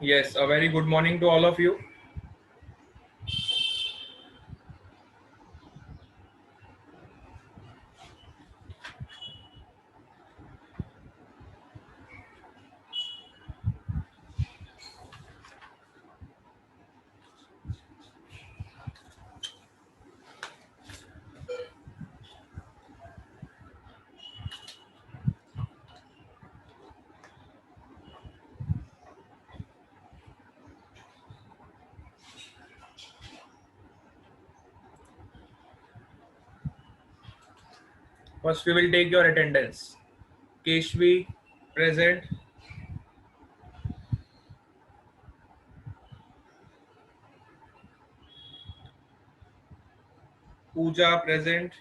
Yes, a very good morning to all of you. First, we will take your attendance. Keshvi, present. Pooja, present.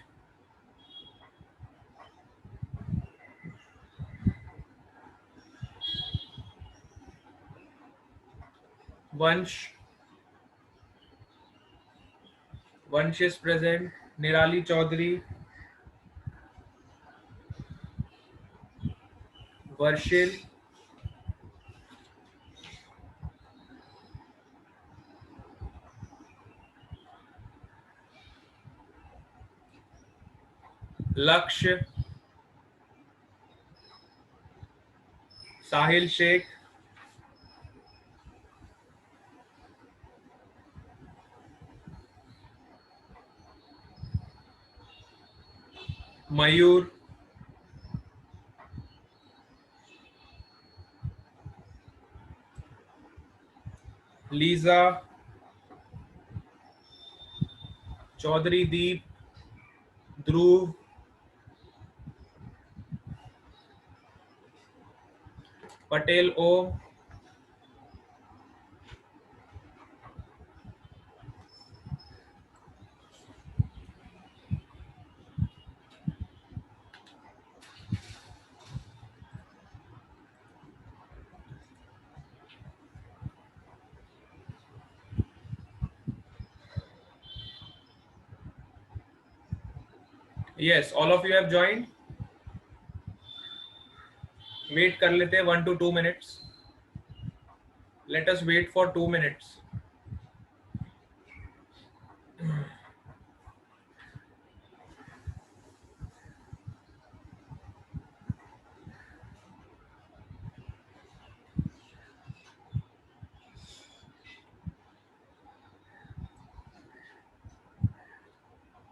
Vansh, Vansh is present. Nirali Chaudhary, Varshil, Laksh, Sahil Sheikh, Mayur, Lisa, Chaudhary Deep, Dhruv, Patel Om, Yes, all of you have joined. Wait कर लेते हैं 1 to 2 minutes. Let us wait for 2 minutes.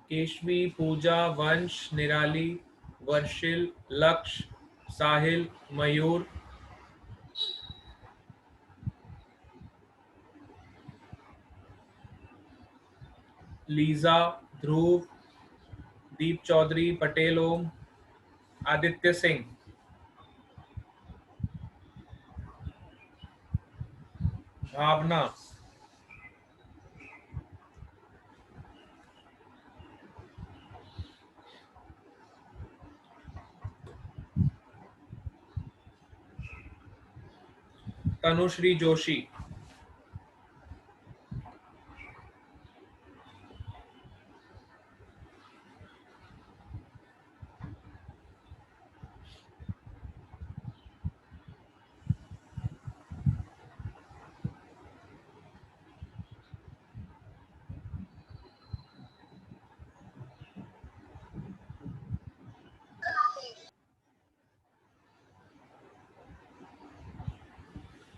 Keshavi, पूजा, वंश, निराली, वर्षिल, लक्ष्य, साहिल, मयूर, Lisa, ध्रुव, दीप चौधरी, पटेल ओम, आदित्य सिंह, भावना, तनुश्री जोशी,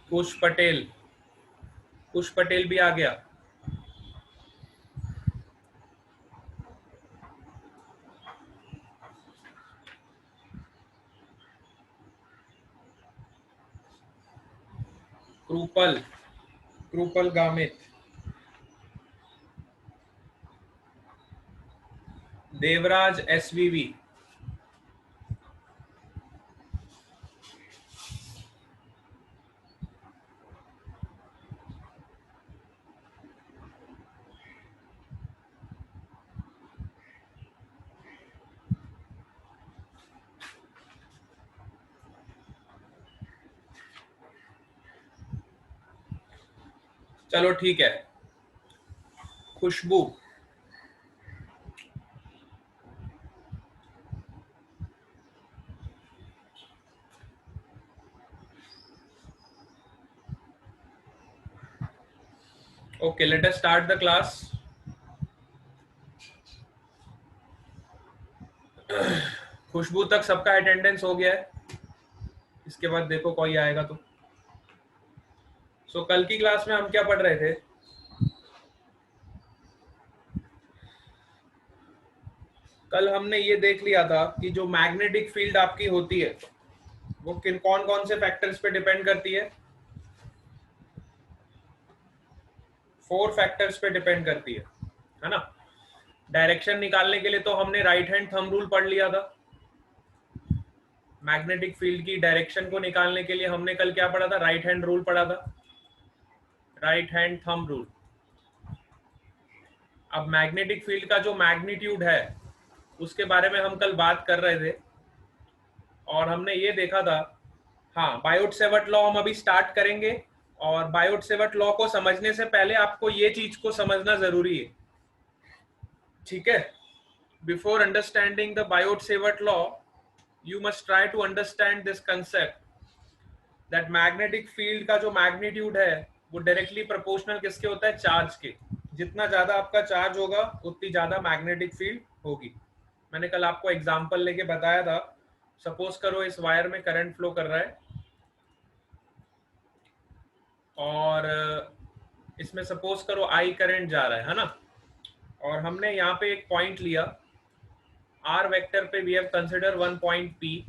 कुश पटेल, कुश पटेल भी आ गया। कृपल, कृपल गामित, देवराज एसवीवी, चलो ठीक है। खुशबू, Okay, let us start the class. खुशबू तक सबका अटेंडेंस हो गया है, इसके बाद देखो कोई आएगा तो। कल की क्लास में हम क्या पढ़ रहे थे? कल हमने ये देख लिया था कि जो मैग्नेटिक फील्ड आपकी होती है वो किन कौन कौन से फैक्टर्स पे डिपेंड करती है? 4 फैक्टर्स पे डिपेंड करती है ना? डायरेक्शन निकालने के लिए तो हमने राइट हैंड थंब रूल पढ़ लिया था। मैग्नेटिक फील्ड की डायरेक्शन को निकालने के लिए हमने कल क्या पढ़ा था? राइट हैंड रूल पढ़ा था, राइट हैंड थंब रूल। अब मैग्नेटिक फील्ड का जो मैग्नीट्यूड है उसके बारे में हम कल बात कर रहे थे और हमने ये देखा था, हाँ, बायोट-सेवर्ट लॉ हम अभी स्टार्ट करेंगे। और बायोट-सेवर्ट लॉ को समझने से पहले आपको ये चीज को समझना जरूरी है, ठीक है? Before understanding the Biot Savart law you must try to understand this concept that magnetic field का जो मैग्नीट्यूड है वो डायरेक्टली प्रोपोर्शनल किसके होता है? चार्ज के। जितना ज्यादा आपका चार्ज होगा उतनी ज्यादा मैग्नेटिक फील्ड होगी। मैंने कल आपको एग्जांपल लेके बताया था। सपोज करो इस वायर में करंट फ्लो कर रहा है और इसमें सपोज करो आई करंट जा रहा है ना? और हमने यहाँ पे एक पॉइंट लिया आर वेक्टर पे, we have consider one point P,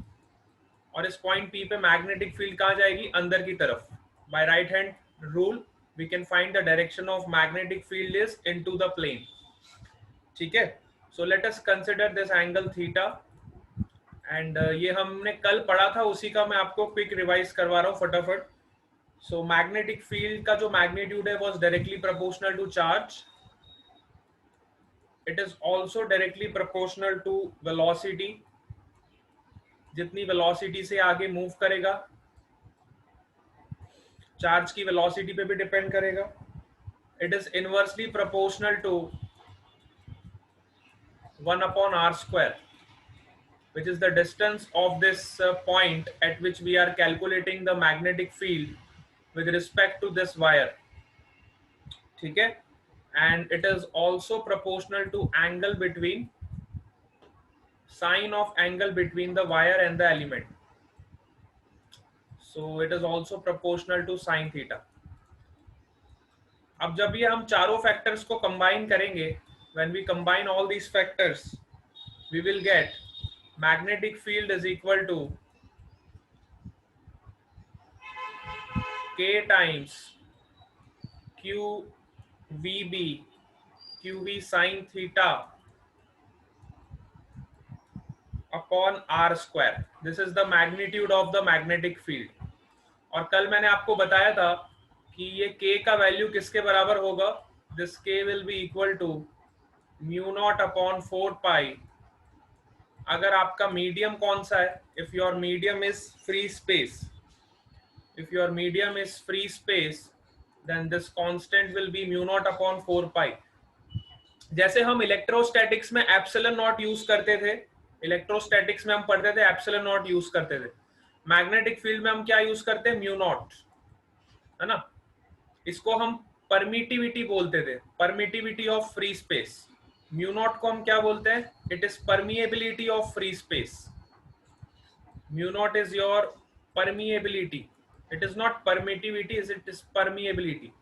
और इस पॉइंट पी पे मैग्नेटिक फील्ड कहाँ जाएगी? अंदर की तरफ। By right hand rule we can find the direction of magnetic field is into the plane, ठीक है? So let us consider this angle theta and ये हमने कल पढ़ा था, उसी का मैं आपको क्विक रिवाइज करवा रहा हूँ फटाफट। सो मैग्नेटिक फील्ड का जो मैग्नीट्यूड है was directly proportional to charge. It is also directly proportional to velocity. जितनी वेलोसिटी से आगे मूव करेगा, चार्ज की वेलोसिटी पे भी डिपेंड करेगा। It is inversely proportional to 1/r², which is the distance of this point at which we are calculating the magnetic field with respect to this wire, ठीक है? And it is also proportional to angle between, sine of angle between the wire and the element. So it is also proportional to sine theta. अब जब ये हम चारों factors को combine करेंगे, when we combine all these factors, we will get magnetic field is equal to k times QV sin theta upon r². This is the magnitude of the magnetic field. और कल मैंने आपको बताया था कि ये k का वैल्यू किसके बराबर होगा? This k will be equal to μ0/4π। अगर आपका मीडियम कौन सा है? If your medium is free space, if your medium is free space, then this constant will be μ0/4π। जैसे हम इलेक्ट्रोस्टैटिक्स में एप्सिलॉन नॉट यूज करते थे, इलेक्ट्रोस्टैटिक्स में हम पढ़ते थे एप्सिलॉन नॉट यूज करते थे, मैग्नेटिक फील्ड में हम क्या यूज करते हैं? म्यू नॉट, है ना? इसको हम परमिटिविटी बोलते थे, permittivity of free space. Mu naught को हम क्या बोलते हैं? It is permeability of free space. Mu naught is your permeability, it is not permittivity, it is permeability,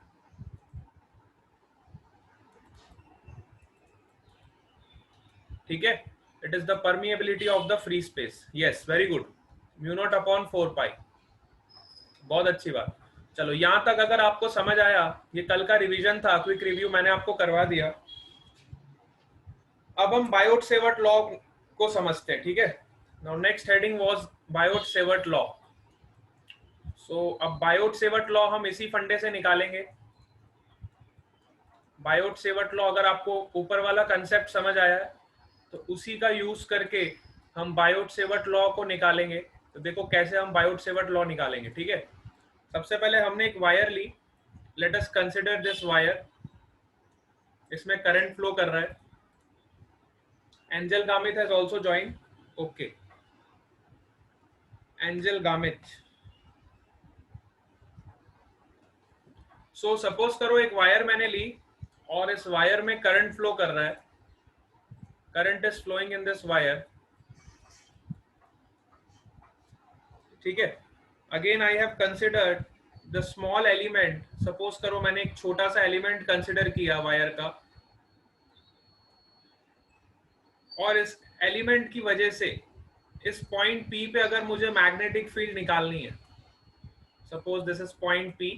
ठीक है? It is the permeability of the free space. Yes, very good, μ0/4π। बहुत अच्छी बात। चलो यहां तक अगर आपको समझ आया, ये कल का रिवीजन था, क्विक रिव्यू मैंने आपको करवा दिया। अब हम बायोट-सेवर्ट लॉ को समझते हैं, ठीक है? Now next heading was Biot Savart law. So अब बायोट-सेवर्ट लॉ हम इसी फंडे से निकालेंगे। बायोट-सेवर्ट लॉ अगर आपको ऊपर वाला कंसेप्ट समझ आया है तो उसी का यूज करके हम बायोट-सेवर्ट लॉ को निकालेंगे। तो देखो कैसे हम बायोट-सेवर्ट लॉ निकालेंगे, ठीक है? सबसे पहले हमने एक वायर ली, let us consider this wire, इसमें करंट फ्लो कर रहा है। Angel Gamit has also join, okay, Angel Gamit. So suppose करो एक वायर मैंने ली और इस वायर में करंट फ्लो कर रहा है, current is flowing in this wire, ठीक है। Again I have considered the small element, suppose करो मैंने एक छोटा सा एलिमेंट कंसिडर किया वायर का, और इस एलिमेंट की वजह से इस पॉइंट P पे अगर मुझे मैग्नेटिक फील्ड निकालनी है, suppose this is point P,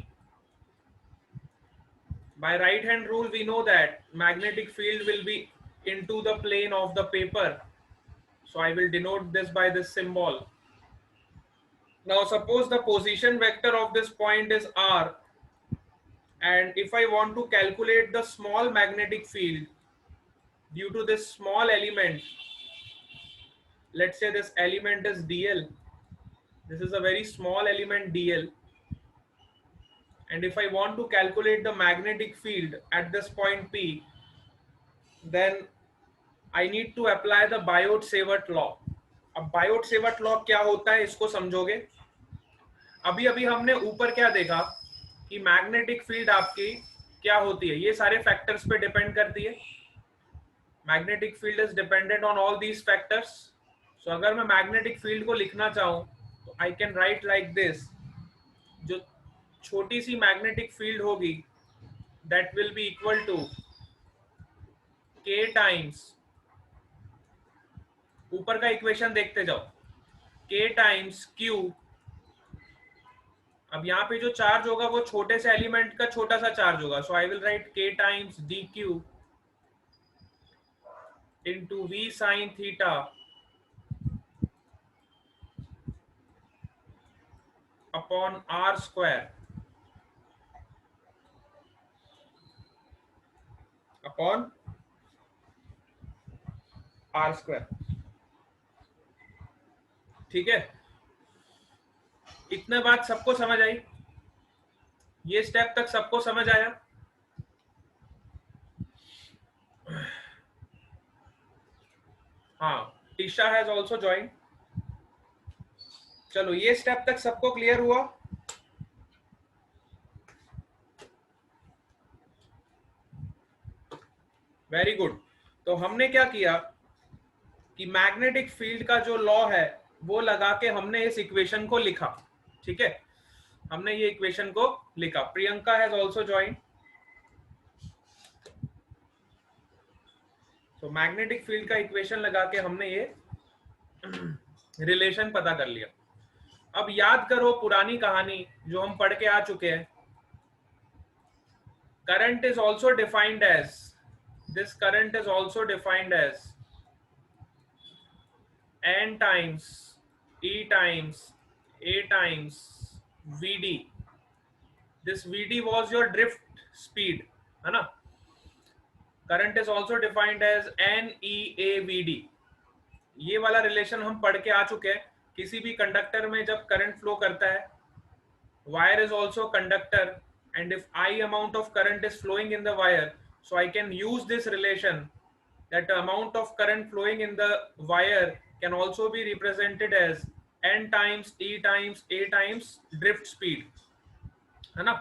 by right hand rule we know that magnetic field will be into the plane of the paper, so I will denote this by this symbol. Now suppose the position vector of this point is r, and if I want to calculate the small magnetic field due to this small element, let's say this element is dl, this is a very small element dl, and if I want to calculate the magnetic field at this point P, then I need to apply the Biot-Savart law. अब Biot-Savart law क्या होता है इसको समझोगे। अभी अभी हमने ऊपर क्या देखा कि मैग्नेटिक फील्ड आपकी क्या होती है, ये सारे फैक्टर्स पे डिपेंड करती है। Magnetic field is dependent on all these factors. So अगर मैं मैग्नेटिक फील्ड को लिखना चाहूँ तो I can write like this, जो छोटी सी मैग्नेटिक फील्ड होगी that will be equal to k times, ऊपर का इक्वेशन देखते जाओ, k टाइम्स q, अब यहाँ पे जो चार्ज होगा वो छोटे से एलिमेंट का छोटा सा चार्ज होगा, so I will write k टाइम्स dq into v sin theta upon r square upon R square, ठीक है। इतना बात सबको समझ आई, ये स्टेप तक सबको समझ आया। हाँ, टीशा हैज ऑल्सो ज्वाइन। चलो ये स्टेप तक सबको क्लियर हुआ। Very good. तो हमने क्या किया कि मैग्नेटिक फील्ड का जो लॉ है वो लगा के हमने इस इक्वेशन को लिखा, ठीक है। हमने ये इक्वेशन को लिखा। Priyanka has also join. तो मैग्नेटिक फील्ड का इक्वेशन लगा के हमने ये रिलेशन पता कर लिया। अब याद करो पुरानी कहानी जो हम पढ़ के आ चुके हैं। Current is also defined as, this current is also defined as n times e times a times vd. this vd was your drift speed, है ना। Current is also defined as NEAVD। ये वाला रिलेशन हम पढ़ के आ चुके हैं। किसी भी कंडक्टर में जब करंट फ्लो करता है, wire is also conductor, and if I amount of current is flowing in the wire, so I can use this relation that the amount of current flowing in the wire can also be represented as n times e times a times drift speed, है ना।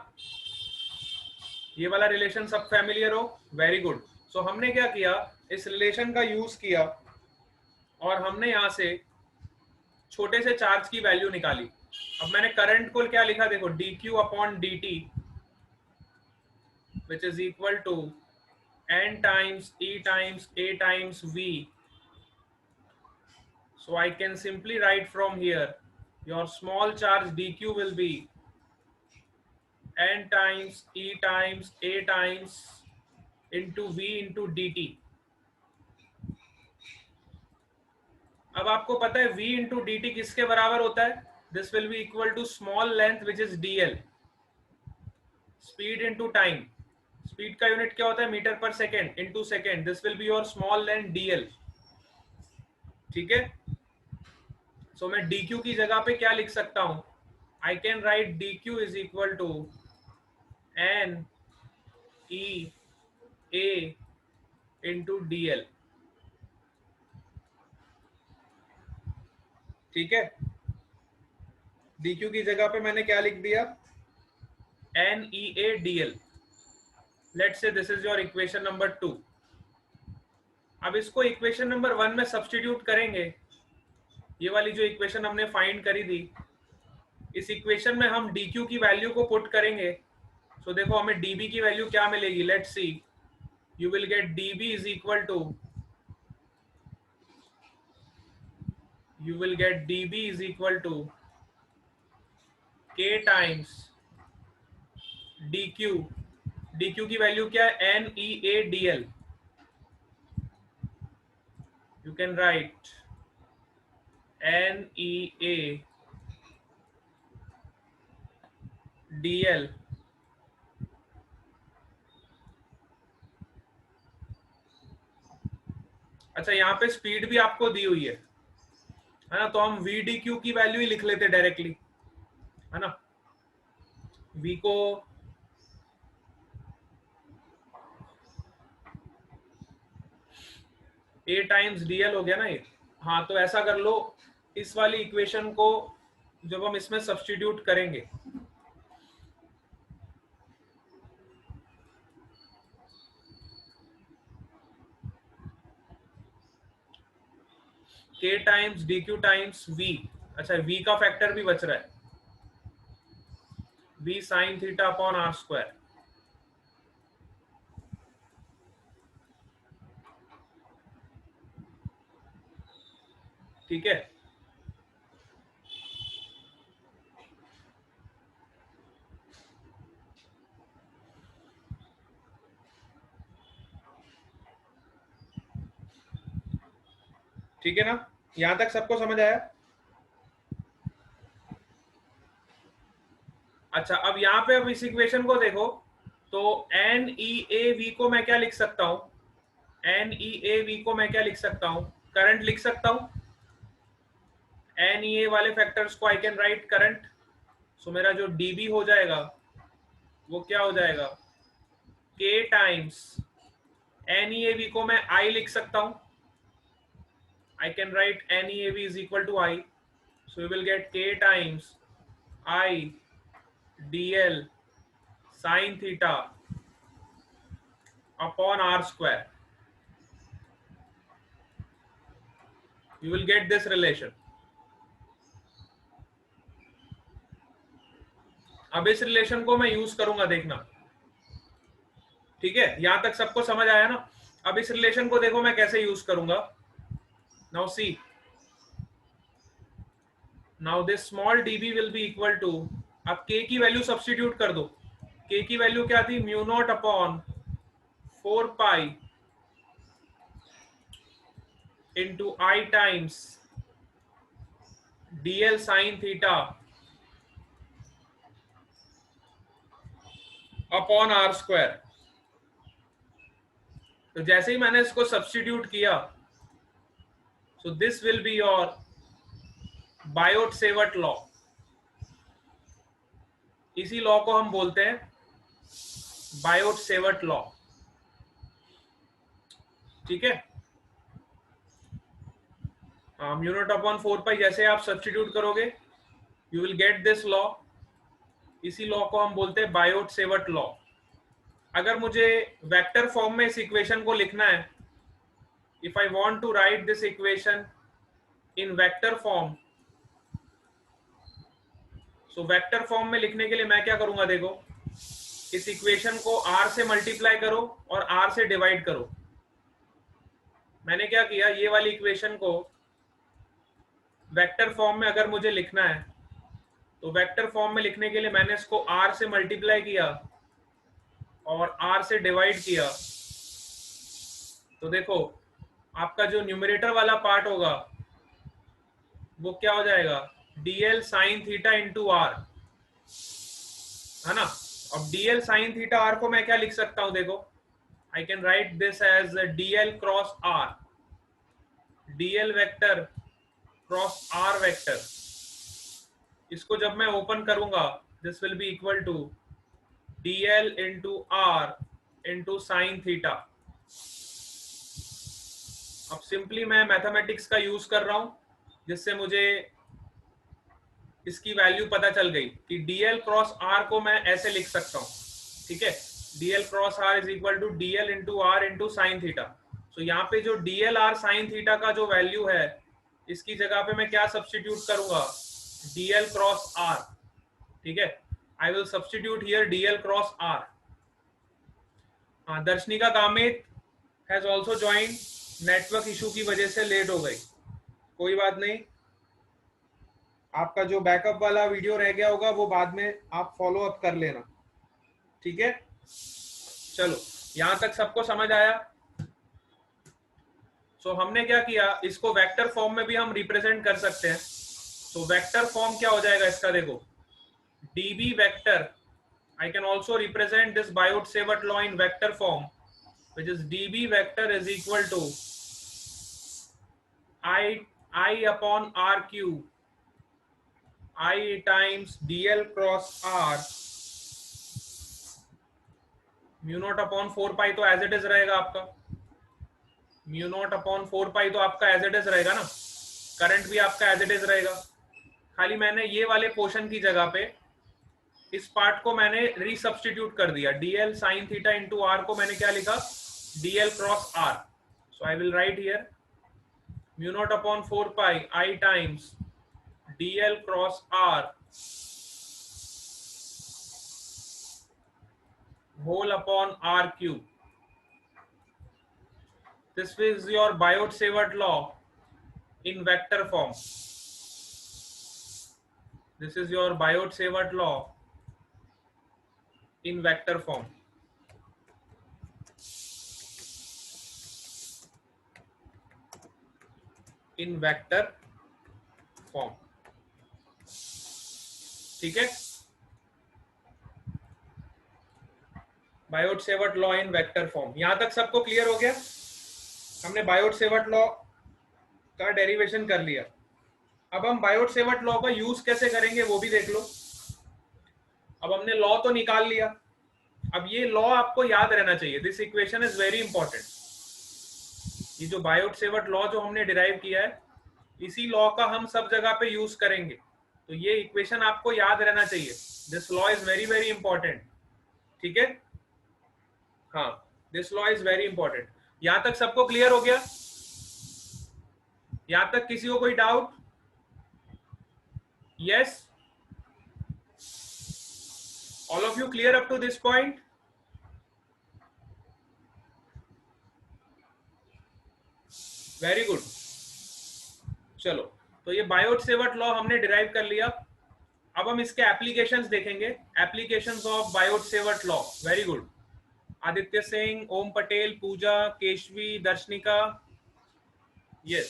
ये वाला relation सब familiar हो, very good. सो हमने क्या किया, इस रिलेशन का यूज किया और हमने यहां से छोटे से चार्ज की वैल्यू निकाली। अब मैंने करंट को क्या लिखा, देखो dq upon dt which is equal to n times e times a times v. So I can simply write from here your small charge dq will be n times e times a times into v into dt. अब आपको पता है v into dt किसके बराबर होता है, this will be equal to small length which is dl, speed into time, speed का unit क्या होता है, मीटर पर second into second, this will be your small length dl, ठीक है। सो मैं dq की जगह पे क्या लिख सकता हूं, I can write dq is equal to n e a into dl, ठीक है। dq की जगह पे मैंने क्या लिख दिया, NEADL. Let's say this is your equation number 2. अब इसको इक्वेशन नंबर 1 में सब्स्टिट्यूट करेंगे. ये वाली जो इक्वेशन हमने फाइंड करी थी, इस इक्वेशन में हम dq की वैल्यू को पुट करेंगे. सो देखो हमें db की वैल्यू क्या मिलेगी. Let's see. You will get db is equal to, you will get db is equal to k times dq. dq की वैल्यू क्या है. NEADL. you can write NEADL अच्छा, यहाँ पे स्पीड भी आपको दी हुई है ना, तो हम VDQ की वैल्यू ही लिख लेते डायरेक्टली, है ना. V को A टाइम्स DL हो गया ना ये. हाँ, तो ऐसा कर लो. इस वाली इक्वेशन को जब हम इसमें सब्स्टिट्यूट करेंगे, K टाइम्स DQ टाइम्स V. अच्छा, V का फैक्टर भी बच रहा है. V sin theta upon R square. ठीक है. ठीक है ना, यहां तक सबको समझ आया. अच्छा, अब यहाँ पे अब इस इक्वेशन को देखो, तो NEAV को मैं क्या लिख सकता हूं. NEAV को मैं क्या लिख सकता हूं. करंट लिख सकता हूं. NEA वाले फैक्टर्स को आई कैन राइट करंट. सो मेरा जो DB हो जाएगा वो क्या हो जाएगा. K टाइम्स NEAV को मैं I लिख सकता हूं. I can write NEAV is equal to I. So you will get K times I DL sin theta upon R square. You will get this relation. अब इस रिलेशन को मैं use करूंगा, देखना. ठीक है, यहां तक सबको समझ आया ना. अब इस रिलेशन को देखो मैं कैसे यूज करूंगा. Now see. Now this small dB will be equal to, अब k की वैल्यू सब्स्टिट्यूट कर दो. k की वैल्यू क्या थी. Mu naught upon 4 pi into I times DL sin theta upon R square. तो जैसे ही मैंने इसको सब्स्टिट्यूट किया, so this will be your Biot Savart law. इसी लॉ को हम बोलते हैं बायोट-सेवर्ट लॉ. ठीक है. म्यू नॉट अपॉन 4 पाई जैसे आप सब्स्टिट्यूट करोगे, you will get this law. इसी लॉ को हम बोलते हैं बायोट-सेवर्ट लॉ. अगर मुझे वेक्टर फॉर्म में इस इक्वेशन को लिखना है, if I want to write this equation in vector form, so vector form में लिखने के लिए मैं क्या करूंगा. देखो, इस इक्वेशन को R से मल्टीप्लाई करो और R से डिवाइड करो. मैंने क्या किया, ये वाली इक्वेशन को वेक्टर फॉर्म में अगर मुझे लिखना है, तो वेक्टर फॉर्म में लिखने के लिए मैंने इसको R से मल्टीप्लाई किया और R से डिवाइड किया. तो देखो, आपका जो न्यूमरेटर वाला पार्ट होगा वो क्या हो जाएगा. DL sin theta into R, है ना. अब DL sin थीटा R को मैं क्या लिख सकता हूं. देखो, I can write this as DL cross R. DL vector cross R vector. इसको जब मैं ओपन करूंगा, this will be equal to DL into R into sine theta. अब सिंपली मैं मैथमेटिक्स का यूज कर रहा हूं, जिससे मुझे इसकी वैल्यू पता चल गई कि dl क्रॉस r को मैं ऐसे लिख सकता हूं, ठीक है, dl cross r is equal to dl into r into sine theta. तो यहाँ पे जो dl r साइन थीटा का जो वैल्यू है, इसकी जगह पे मैं क्या सब्सटीट्यूट करूंगा, dl क्रॉस r, ठीक है, I will substitute here dl cross r। हाँ, Darshanika Kamit has also join, network issue की वजह से लेट हो गई, कोई बात नहीं, आपका जो बैकअप वाला वीडियो रह गया होगा वो बाद में आप फॉलो अप कर लेना, ठीक है। चलो, यहां तक सबको समझ आया। सो हमने क्या किया, इसको वेक्टर फॉर्म में भी हम रिप्रेजेंट कर सकते हैं। तो वेक्टर फॉर्म क्या हो जाएगा इसका, देखो, db vector, I can also represent this Biot-Savart law in vector form, which is db vector is equal to I upon r cube, I times dl cross r mu naught upon 4 पाई, तो as it is रहेगा आपका, mu naught upon 4 पाई तो आपका as it is रहेगा ना, current भी आपका as it is रहेगा। खाली मैंने ये वाले पोर्शन की जगह पे इस पार्ट को मैंने रीसब्स्टिट्यूट कर दिया, dl sin theta into r को मैंने क्या लिखा, dl cross r। So I will right here mu naught upon 4 pi I times dl cross r whole upon r cube. This is your Biot-Savart law in vector form. This is your Biot-Savart law in vector form. In vector form, ठीक है, Biot-Savart law in vector form. यहां तक सबको clear हो गया, हमने Biot-Savart law का derivation कर लिया। अब हम Biot-Savart लॉ का यूज कैसे करेंगे वो भी देख लो। अब हमने लॉ तो निकाल लिया, अब ये लॉ आपको याद रहना चाहिए, this equation is very important. ये जो Biot-Savart लॉ जो हमने डिराइव किया है, इसी लॉ का हम सब जगह पे यूज करेंगे, तो ये इक्वेशन आपको याद रहना चाहिए, this law is very very important, ठीक है। हाँ, this law is very important. यहां तक सबको क्लियर हो गया, यहां तक किसी को कोई doubt? Yes, all of you clear up to this point? Very good. चलो, तो ये Biot-Savart लॉ हमने डिराइव कर लिया। अब हम इसके एप्लीकेशंस देखेंगे, applications of Biot-Savart law. Very good, Aditya Singh, Om Patel, Puja, Keshavi, Darshanika, yes.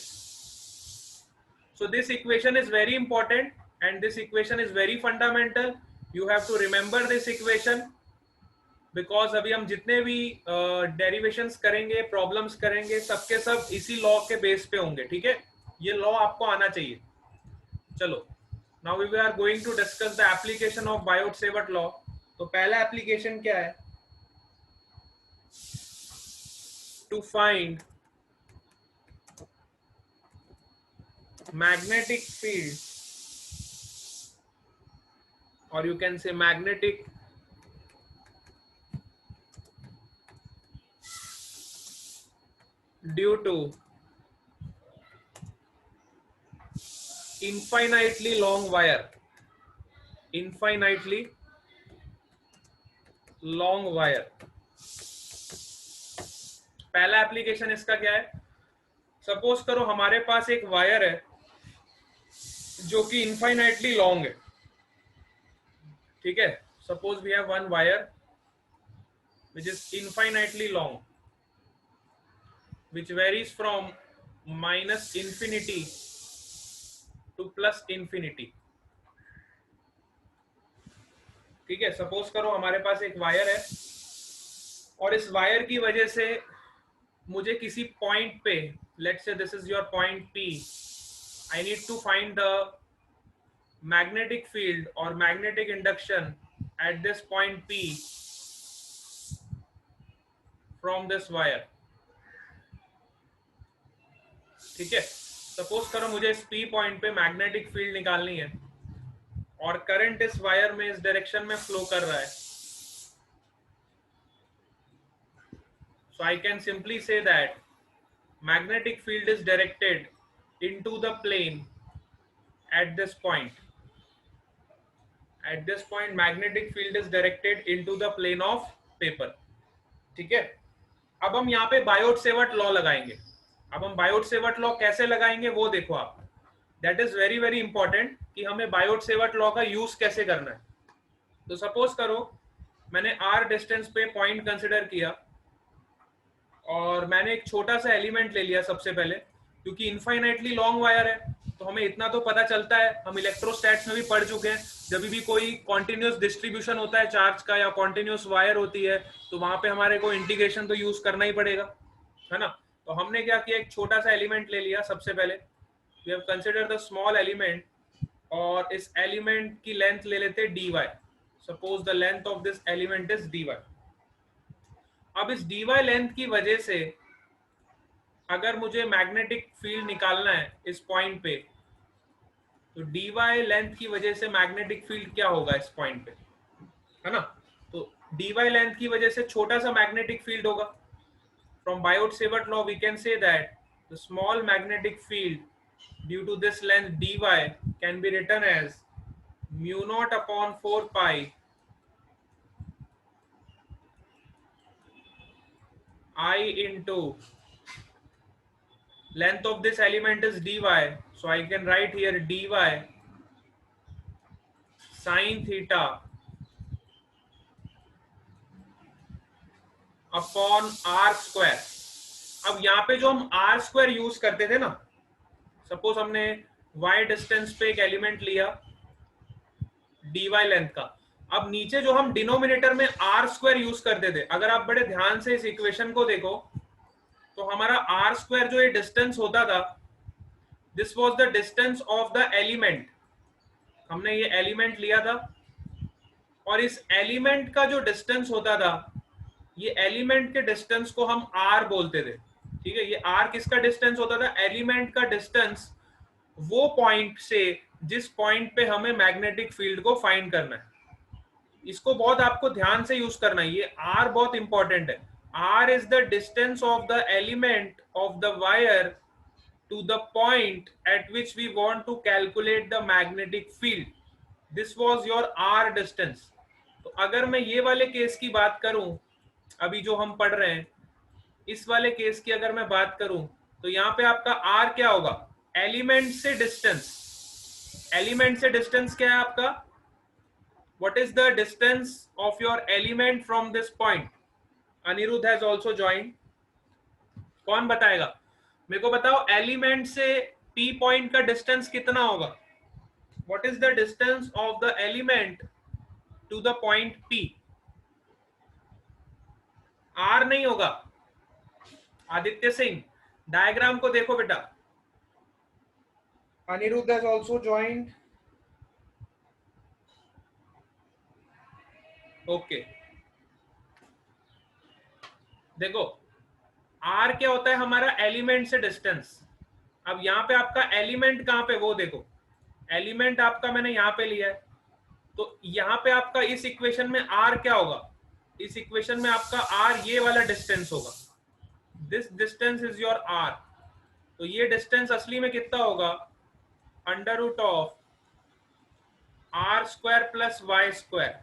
So this equation is very important and this equation is very fundamental. You have to remember this equation because अभी हम जितने भी डेरिवेशंस करेंगे, प्रॉब्लम्स करेंगे, सबके सब इसी लॉ के बेस पे होंगे, ठीक है। ये लॉ आपको आना चाहिए। चलो, now we are going to discuss the application of Biot-Savart law. तो पहला एप्लीकेशन क्या है, to find magnetic field, or you can say magnetic due to infinitely long wire, infinitely long wire। पहला एप्लीकेशन इसका क्या है, सपोज करो हमारे पास एक वायर है जो कि इनफाइनाइटली लॉन्ग है, ठीक है। Suppose we have one wire which is infinitely long, which varies from minus infinity to plus infinity, ठीक है। सपोज करो हमारे पास एक वायर है और इस वायर की वजह से मुझे किसी पॉइंट पे, let's say this is your point P, I need to find the magnetic field or magnetic induction at this point P from this wire, ठीक है। सपोज करो मुझे इस P पॉइंट पे मैग्नेटिक फील्ड निकालनी है, और करंट इस वायर में इस डायरेक्शन में फ्लो कर रहा है. So I can simply say that magnetic field is directed into the plane at this point. At this point, magnetic field is directed into the plane of paper. ठीक है. अब हम यहाँ पे बायोट सेवर्ट लॉ लगाएंगे. अब हम Biot Savart law कैसे लगाएंगे वो देखो आप. That is very very important कि हमें बायोट सेवर्ट लॉ का यूज कैसे करना है. तो सपोज करो मैंने आर डिस्टेंस पे पॉइंट कंसिडर किया और मैंने एक छोटा सा एलिमेंट ले लिया सबसे पहले, क्योंकि इनफाइनाइटली लॉन्ग वायर है तो हमें इतना तो पता चलता है, हम इलेक्ट्रोस्टैट्स में भी पढ़ चुके हैं, जब भी कोई कॉन्टिन्यूस डिस्ट्रीब्यूशन होता है चार्ज का या कॉन्टिन्यूस वायर होती है तो वहां पे हमारे को इंटीग्रेशन तो यूज करना ही पड़ेगा, है ना. तो हमने क्या किया, एक छोटा सा एलिमेंट ले लिया सबसे पहले. We have consider the small element और इस एलिमेंट की लेंथ ले लेते dy. Suppose the length of this element is dy. अब इस dy लेंथ की वजह से अगर मुझे मैग्नेटिक फील्ड निकालना है इस पॉइंट पे, तो dy लेंथ की वजह से मैग्नेटिक फील्ड क्या होगा इस पॉइंट पे, है ना. तो dy लेंथ की वजह से छोटा सा मैग्नेटिक फील्ड होगा. From Biot Savart law we can say that the small magnetic field due to this length dy can be written as mu naught upon 4 pi I into length of this element is dy, so I can write here dy sin theta upon r square. अब यहाँ पे जो हम r square use करते थे ना, suppose हमने y distance पे एक एलिमेंट लिया dy लेंथ का, अब नीचे जो हम डिनोमिनेटर में r स्क्वायर यूज करते थे, अगर आप बड़े ध्यान से इस इक्वेशन को देखो तो हमारा r स्क्वायर जो ये डिस्टेंस होता था, this was the distance of the element. हमने ये एलिमेंट लिया था और इस एलिमेंट का जो डिस्टेंस होता था, ये एलिमेंट के डिस्टेंस को हम r बोलते थे. ठीक है, ये r किसका डिस्टेंस होता था, एलिमेंट का डिस्टेंस वो पॉइंट से जिस पॉइंट पे हमें मैग्नेटिक फील्ड को फाइंड करना है. इसको बहुत आपको ध्यान से यूज करना है, ये r बहुत इंपॉर्टेंट है. r is the distance of the element of the wire to the point at which we want to calculate the magnetic field. This was your r distance. तो अगर मैं ये वाले केस की बात करूं, अभी जो हम पढ़ रहे हैं इस वाले केस की अगर मैं बात करूं, तो यहाँ पे आपका r क्या होगा, एलिमेंट से डिस्टेंस. एलिमेंट से डिस्टेंस क्या है आपका, what is the distance of your element from this point? Anirudh has also joined. कौन बताएगा मेरे को, बताओ एलिमेंट से p पॉइंट का डिस्टेंस कितना होगा. What is the distance of the element to the point p? r नहीं होगा. आदित्य सिंह डायग्राम को देखो बेटा. Aniruddh has also joined. Okay, देखो r क्या होता है हमारा, एलिमेंट से डिस्टेंस. अब यहाँ पे आपका एलिमेंट कहाँ पे वो देखो, एलिमेंट आपका मैंने यहाँ पे लिया है, तो यहाँ पे आपका इस इक्वेशन में r क्या होगा, इस इक्वेशन में आपका r ये वाला डिस्टेंस होगा. This distance is your r. तो ये डिस्टेंस असली में कितना होगा, under root of r square plus y square.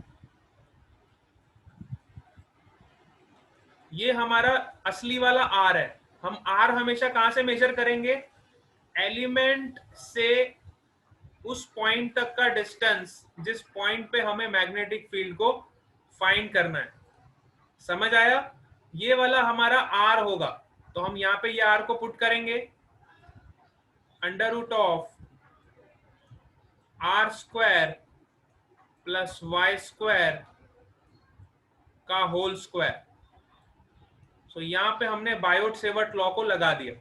ये हमारा असली वाला r है. हम r हमेशा कहां से मेजर करेंगे, एलिमेंट से उस पॉइंट तक का डिस्टेंस जिस पॉइंट पे हमें मैग्नेटिक फील्ड को फाइंड करना है. समझ आया, ये वाला हमारा r होगा. तो हम यहाँ पे ये r को पुट करेंगे, under root of r square plus y square का होल स्क्वायर. सो यहाँ पे हमने बायोट सेवर्ट लॉ को लगा दिया.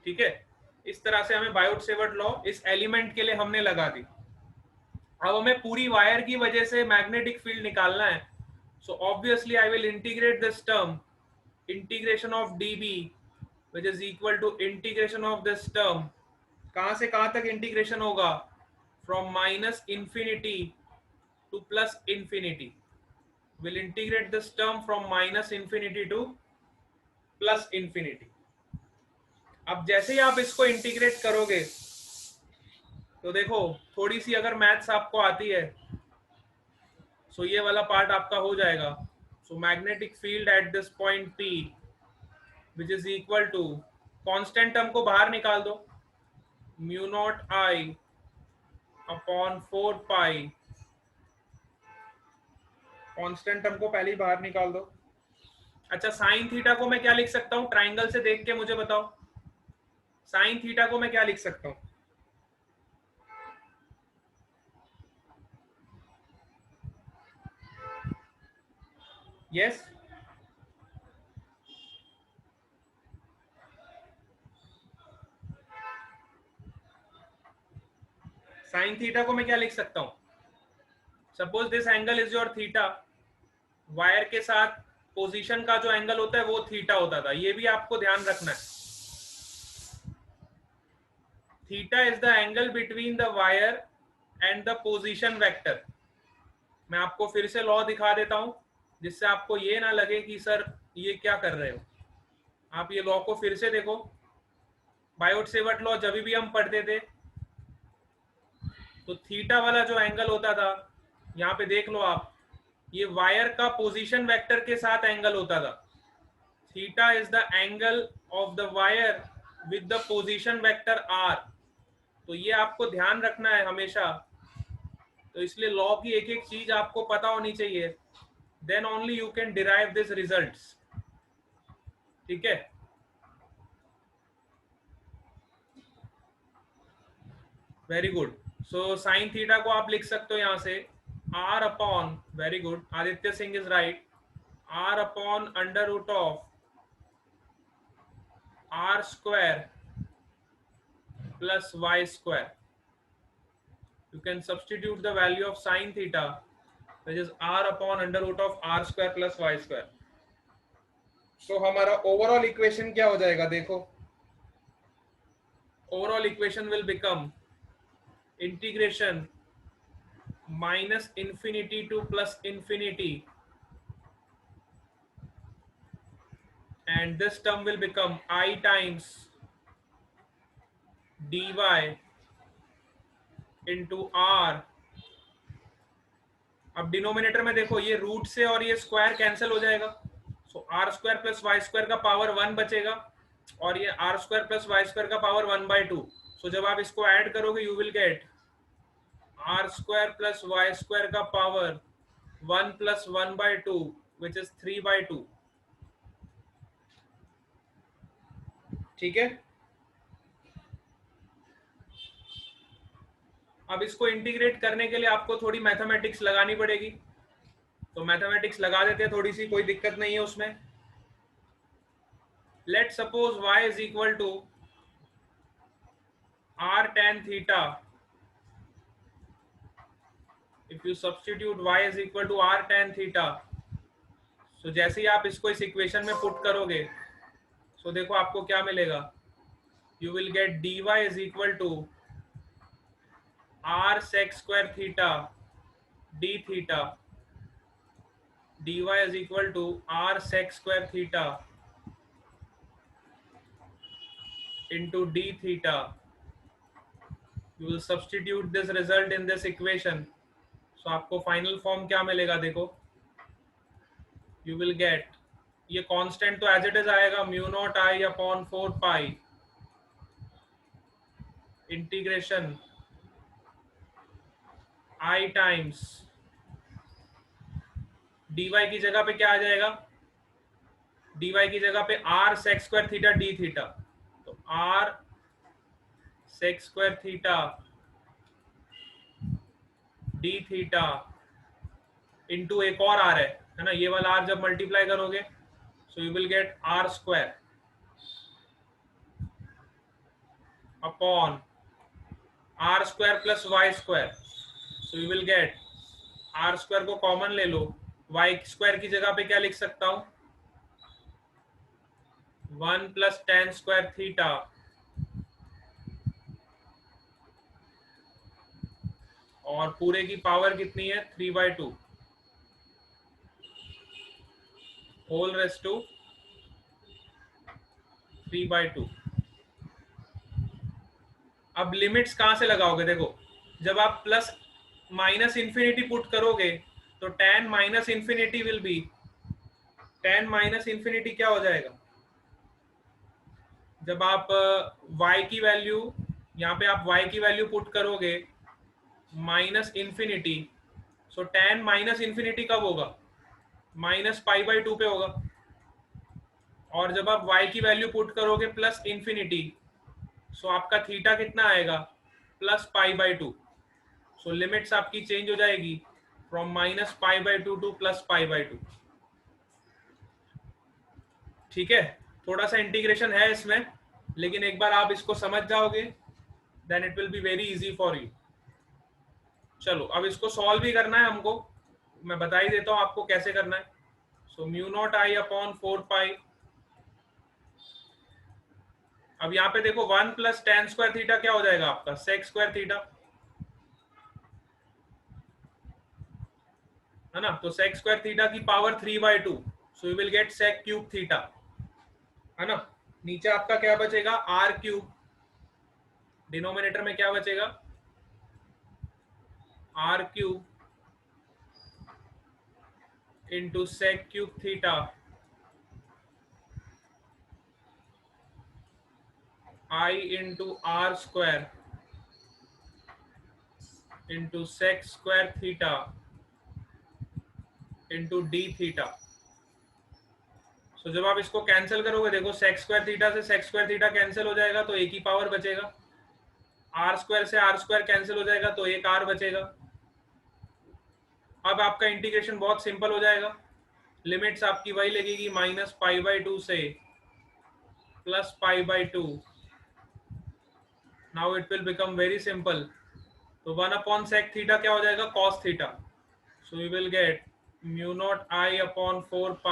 ठीक है, इस तरह से हमें बायोट सेवर्ट लॉ इस एलिमेंट के लिए हमने लगा दी. अब हमें पूरी वायर की वजह से मैग्नेटिक फील्ड निकालना है. So obviously I will integrate this term, integration of dB which is equal to integration of this term. कहां से कहां तक इंटीग्रेशन होगा, from minus infinity to plus infinity. We'll integrate this term from minus infinity to plus infinity. अब जैसे ही आप इसको integrate करोगे तो देखो थोड़ी सी अगर मैथ्स आपको आती है सो ये वाला पार्ट आपका हो जाएगा. So magnetic field at this point P which is equal to constant term को बाहर निकाल दो, mu naught I upon 4 pi. Constant term को पहले ही बाहर निकाल दो. अच्छा, साइन थीटा को मैं क्या लिख सकता हूं? ट्राइंगल से देख के मुझे बताओ, साइन थीटा को मैं क्या लिख सकता हूं? यस, साइन थीटा को मैं क्या लिख सकता हूं? Suppose this angle is your theta. Wire के साथ पोजीशन का जो एंगल होता है वो थीटा होता था. ये भी आपको ध्यान रखना है. Theta is the angle between the wire and the position vector. मैं आपको फिर से लॉ दिखा देता हूं जिससे आपको ये ना लगे कि सर ये क्या कर रहे हो. आप ये लॉ को फिर से देखो. बायोट-सेवर्ट लॉ जब भी हम पढ़ते थे तो थीटा वाला जो एंगल होता था, यहाँ पे देख लो आप, ये वायर का पोजीशन वेक्टर के साथ एंगल होता था. Theta is the angle of the wire with the position vector R. तो ये आपको ध्यान रखना है हमेशा. तो इसलिए लॉ की एक एक चीज आपको पता होनी चाहिए. Then only you can derive this results. ठीक है. Very good. So sine theta को आप लिख सकते हो यहां से R upon, very good, Aditya Singh is right, R upon under root of R square plus Y square. You can substitute the value of sine theta, which is r upon under root of r square plus y square. So हमारा overall equation क्या हो जाएगा? देखो, overall equation will become integration minus infinity to plus infinity, and this term will become I times dy into r. अब denominator में देखो ये root से और ये स्क्वायर कैंसिल हो जाएगा. So R square plus Y square का पावर 1 बचेगा और ये R square plus Y square का पावर 1/2. सो जब आप इसको ऐड करोगे you will get R square plus Y square का पावर 1 प्लस 1/2 विच इज 3/2. ठीक है. अब इसको इंटीग्रेट करने के लिए आपको थोड़ी मैथमेटिक्स लगानी पड़ेगी. तो मैथमेटिक्स लगा देते हैं थोड़ी सी, कोई दिक्कत नहीं है उसमें. लेट सपोज y इज equal to r tan theta. If you substitute y is equal to r tan theta, so जैसे ही आप इसको इस इक्वेशन में पुट करोगे so देखो आपको क्या मिलेगा. You will get dy is equal to r sec square theta d theta. Dy is equal to r sec square theta into d theta. You will substitute this result in this equation. So आपको final form क्या मिलेगा? देखो, you will get, ये constant तो as it is आएगा, mu naught I upon 4 pi integration I times dy की जगह पे क्या आ जाएगा? dy की जगह पे r sec square theta d theta. तो r sec square theta d theta into एक और r है ना, ये वाला r जब मल्टीप्लाई करोगे so you will get r square upon r square plus Y square. So you will get r square को कॉमन ले लो, y स्क्वायर की जगह पे क्या लिख सकता हूं? 1 प्लस tan स्क्वायर थीटा और पूरे की पावर कितनी है 3/2 होल रेस्ट टू 3/2। अब लिमिट्स कहां से लगाओगे, देखो जब आप प्लस माइनस इंफिनिटी पुट करोगे तो tan minus infinity will be, tan minus infinity क्या हो जाएगा, जब आप y की वैल्यू, यहाँ पे आप y की वैल्यू पुट करोगे माइनस इंफिनिटी, सो tan माइनस इंफिनिटी कब होगा, -π/2 पे होगा। और जब आप y की वैल्यू पुट करोगे प्लस इंफिनिटी, सो आपका थीटा कितना आएगा, +π/2। सो लिमिट्स आपकी चेंज हो जाएगी फ्रॉम -π/2 टू +π/2। ठीक है, थोड़ा सा इंटीग्रेशन है इसमें, लेकिन एक बार आप इसको समझ जाओगे then it will be very easy for you. चलो अब इसको सॉल्व भी करना है हमको, मैं बता ही देता हूं आपको कैसे करना है। सो μ0I/4π, अब यहाँ पे देखो 1 + tan² थीटा क्या हो जाएगा आपका, sec² थीटा, है ना। तो sec² थीटा की power 3/2, so you will gate sec³ theta, है ना। नीचे आपका क्या बचेगा r³, डिनोमिनेटर में क्या बचेगा r³ into sec³ theta I into r² into sec² theta into d theta. So जब आप इसको कैंसिल करोगे, देखो sec² थीटा से sec² थीटा कैंसिल हो जाएगा तो एक ही पावर बचेगा, r² से r² कैंसिल हो जाएगा तो एक r बचेगा। अब आपका इंटीग्रेशन बहुत सिंपल हो जाएगा, लिमिट्स आपकी वही लगेगी -π/2 से +π/2। Now it will become very simple, तो 1/sec थीटा क्या हो जाएगा cos theta, so you will get μ0I/4π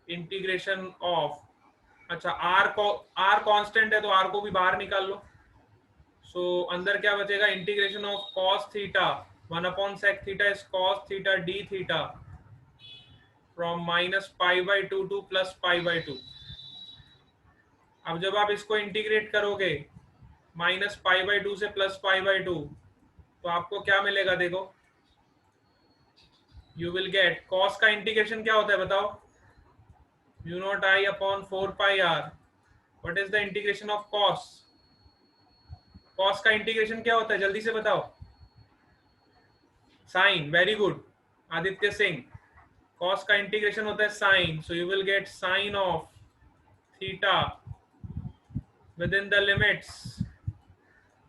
integration of, अच्छा r कांस्टेंट है तो r को भी बाहर निकाल लो। सो अंदर क्या बचेगा, integration of cos theta 1/sec theta is cos theta d theta from -π/2 to +π/2। अब जब आप इसको इंटीग्रेट करोगे -π/2 से +π/2 तो आपको क्या मिलेगा, देखो यू विल गेट, cos का इंटीग्रेशन क्या होता है बताओ, μ0I/4πr। What is the integration of cos, cos का इंटीग्रेशन क्या होता है जल्दी से बताओ, sine, very good Aditya Singh, cos का इंटीग्रेशन होता है sine, so you will get sine of theta within the limits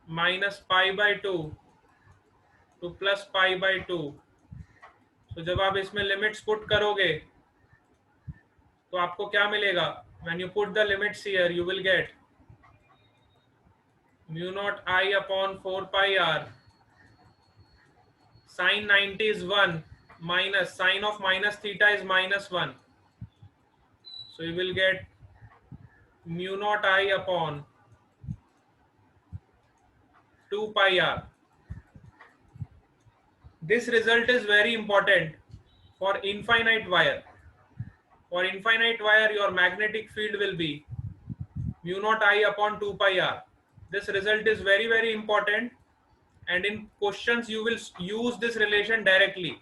-π/2 to +π/2। तो जब आप इसमें लिमिट्स पुट करोगे तो आपको क्या मिलेगा, when you put the limits here you will get μ0I/4πr sin 90 is 1 minus sin of minus theta is -1, so you will get μ0I/2πr। This result is very important for infinite wire. For infinite wire your magnetic field will be μ0I/2πr. This result is very very important and in questions you will use this relation directly.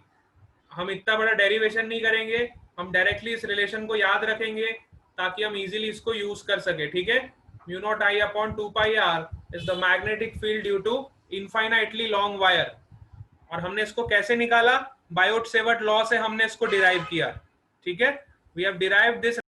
हम इतना बड़ा derivation नहीं करेंगे, हम directly इस relation को याद रखेंगे ताकि हम इजीली इसको यूज कर सके। ठीक है, μ0I/2πr is the magnetic field due to infinitely long wire। और हमने इसको कैसे निकाला, बायोट-सेवर्ट लॉ से हमने इसको डिराइव किया। ठीक है, वी हैव डिराइव्ड दिस